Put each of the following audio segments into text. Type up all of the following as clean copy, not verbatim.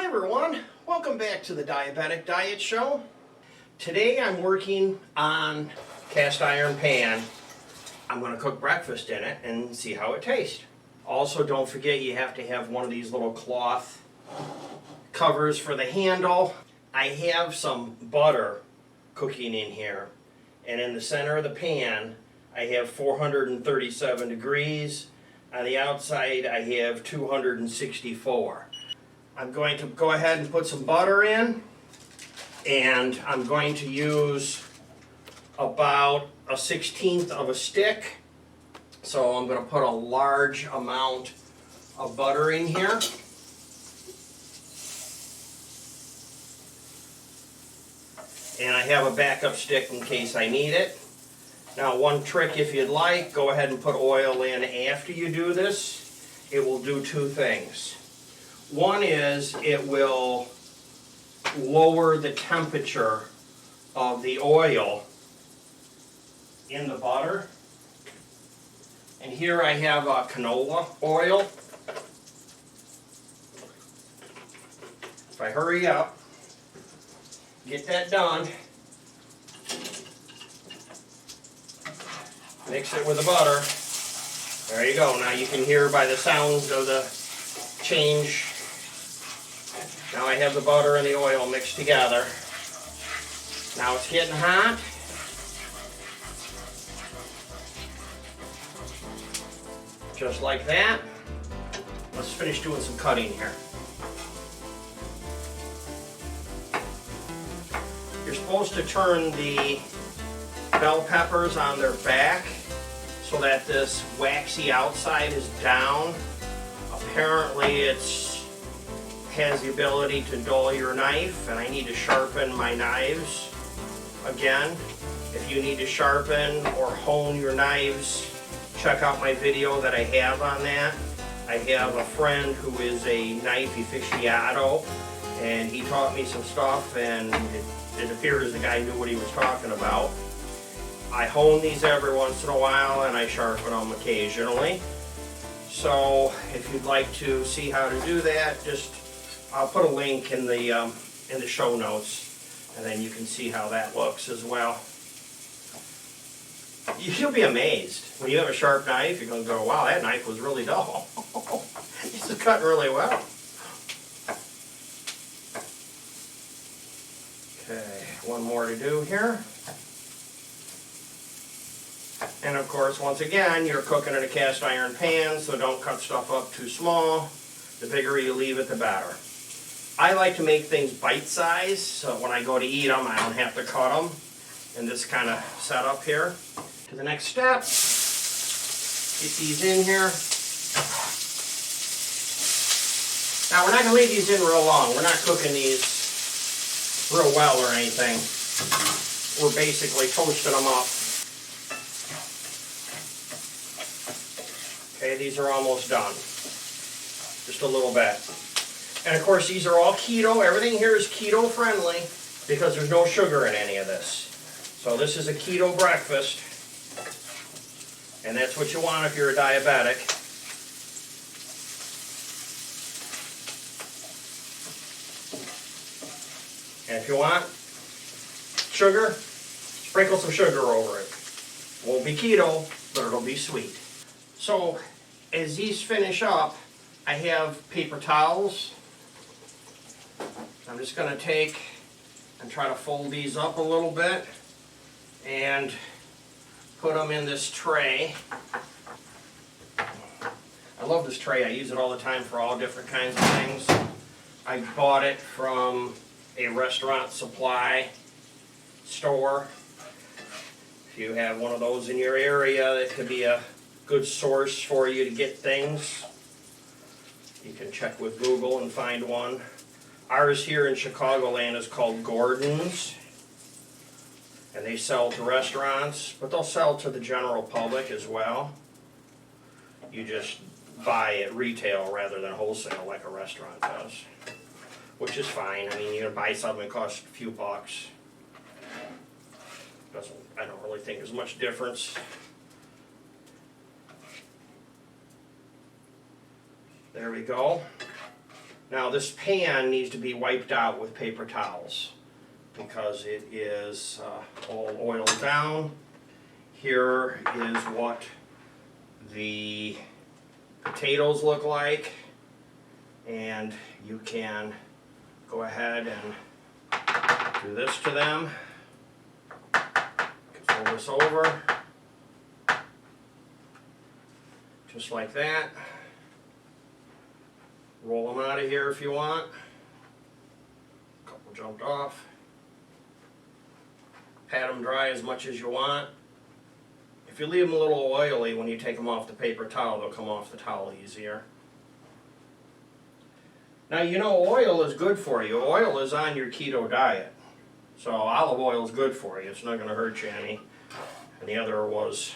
everyone, welcome back to the Diabetic Diet Show. Today I'm working on cast iron pan. I'm going to cook breakfast in it and see how it tastes. Also, don't forget you have to have one of these little cloth covers for the handle. I have some butter cooking in here, and in the center of the pan I have 437 degrees. On the outside I have 264. I'm going to go ahead and put some butter in, and I'm going to use about a 1/16 of a stick. So I'm going to put a large amount of butter in here. And I have a backup stick in case I need it. Now, one trick, if you'd like, go ahead and put oil in after you do this. It will do two things. One is it will lower the temperature of the oil in the butter. And here I have canola oil. If I hurry up, get that done, mix it with the butter. There you go. Now you can hear by the sounds of the change. Now I have the butter and the oil mixed together. Now it's getting hot. Just like that. Let's finish doing some cutting here. You're supposed to turn the bell peppers on their back so that this waxy outside is down. Apparently it has the ability to dull your knife, and I need to sharpen my knives again. If you need to sharpen or hone your knives, check out my video that I have on that. I have a friend who is a knife aficionado, and he taught me some stuff, and it appears the guy knew what he was talking about. I hone these every once in a while, and I sharpen them occasionally. So if you'd like to see how to do that, I'll put a link in the show notes, and then you can see how that looks as well. You'll be amazed. When you have a sharp knife, you're going to go, wow, that knife was really dull. This is cutting really well. Okay, one more to do here. And of course, once again, you're cooking in a cast iron pan, so don't cut stuff up too small. The bigger you leave it, the better. I like to make things bite-sized, so when I go to eat them, I don't have to cut them in this kind of setup here. To the next step, get these in here. Now, we're not going to leave these in real long. We're not cooking these real well or anything. We're basically toasting them up. Okay, these are almost done. Just a little bit. And of course, these are all keto. Everything here is keto friendly because there's no sugar in any of this. So this is a keto breakfast. And that's what you want if you're a diabetic. And if you want sugar, sprinkle some sugar over it. Won't be keto, but it'll be sweet. So as these finish up, I have paper towels. I'm just going to take and try to fold these up a little bit and put them in this tray. I love this tray. I use it all the time for all different kinds of things. I bought it from a restaurant supply store. If you have one of those in your area, that could be a good source for you to get things. You can check with Google and find one. Ours here in Chicagoland is called Gordon's, and they sell to restaurants, but they'll sell to the general public as well. You just buy at retail rather than wholesale like a restaurant does, which is fine. I mean, you're gonna buy something that costs a few bucks. I don't really think there's much difference. There we go. Now this pan needs to be wiped out with paper towels because it is all oiled down. Here is what the potatoes look like, and you can go ahead and do this to them. Fold this over, just like that. Roll them out of here if you want. A couple jumped off. Pat them dry as much as you want. If you leave them a little oily, when you take them off the paper towel, they'll come off the towel easier. Now, you know oil is good for you. Oil is on your keto diet. So olive oil is good for you. It's not going to hurt you any. And the other was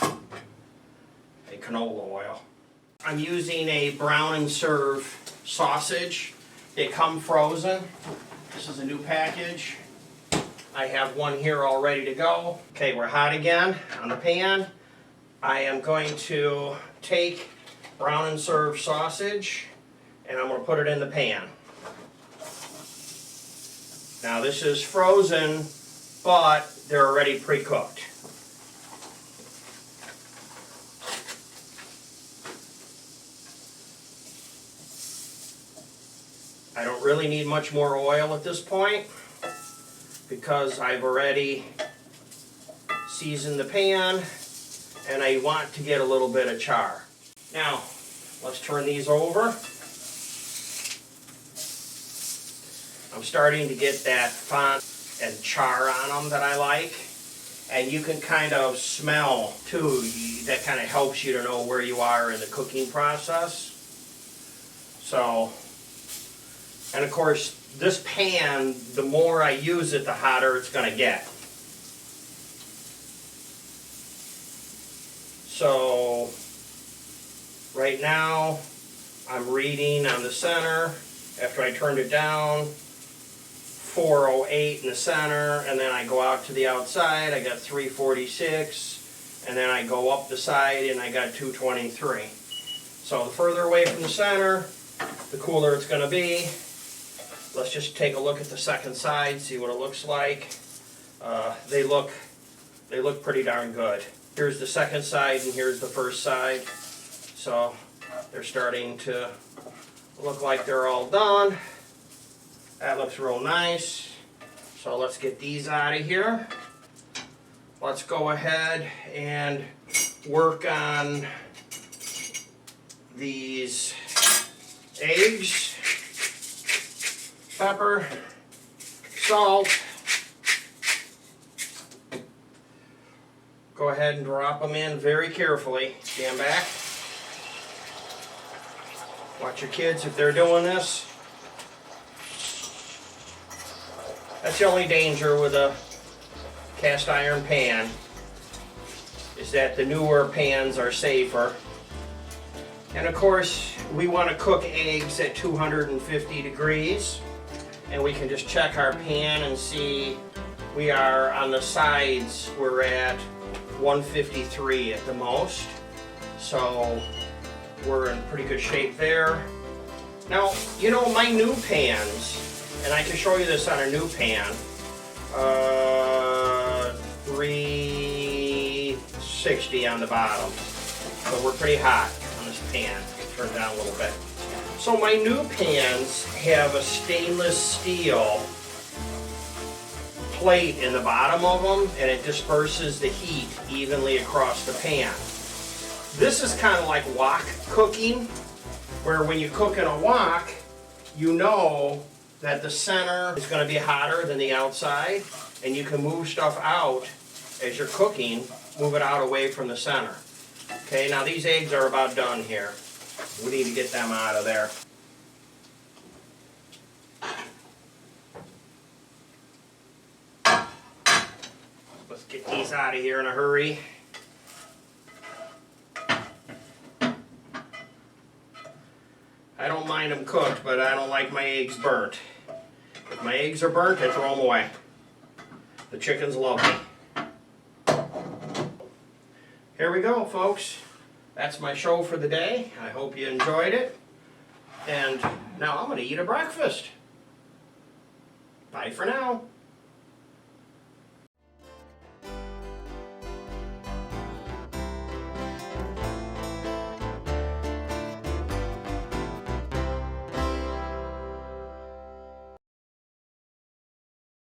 a canola oil. I'm using a brown and serve sausage. They come frozen. This is a new package. I have one here all ready to go. Okay, we're hot again on the pan. I am going to take brown and serve sausage and I'm going to put it in the pan. Now this is frozen, but they're already pre-cooked. I don't really need much more oil at this point because I've already seasoned the pan and I want to get a little bit of char. Now, let's turn these over. I'm starting to get that font and char on them that I like. And you can kind of smell, too. That kind of helps you to know where you are in the cooking process. So, and of course, this pan, the more I use it, the hotter it's going to get. So, right now, I'm reading on the center. After I turned it down, 408 in the center, and then I go out to the outside, I got 346, and then I go up the side and I got 223. So the further away from the center, the cooler it's going to be. Let's just take a look at the second side, see what it looks like. They look pretty darn good. Here's the second side and here's the first side. So they're starting to look like they're all done. That looks real nice. So let's get these out of here. Let's go ahead and work on these eggs. Pepper, salt. Go ahead and drop them in very carefully. Stand back. Watch your kids if they're doing this. That's the only danger with a cast iron pan, is that the newer pans are safer. And of course, we want to cook eggs at 250 degrees. And we can just check our pan and see we are on the sides, we're at 153 at the most. So we're in pretty good shape there. Now, you know, my new pans, and I can show you this on a new pan, 360 on the bottom. So we're pretty hot on this pan. Turn it down a little bit. So my new pans have a stainless steel plate in the bottom of them, and it disperses the heat evenly across the pan. This is kind of like wok cooking, where when you cook in a wok, you know that the center is going to be hotter than the outside, and you can move stuff out as you're cooking, move it out away from the center. Okay, now these eggs are about done here. We need to get them out of there. Let's get these out of here in a hurry. I don't mind them cooked, but I don't like my eggs burnt. If my eggs are burnt, I throw them away. The chickens love me. Here we go, folks. That's my show for the day. I hope you enjoyed it. And Now I'm going to eat a breakfast. Bye for now.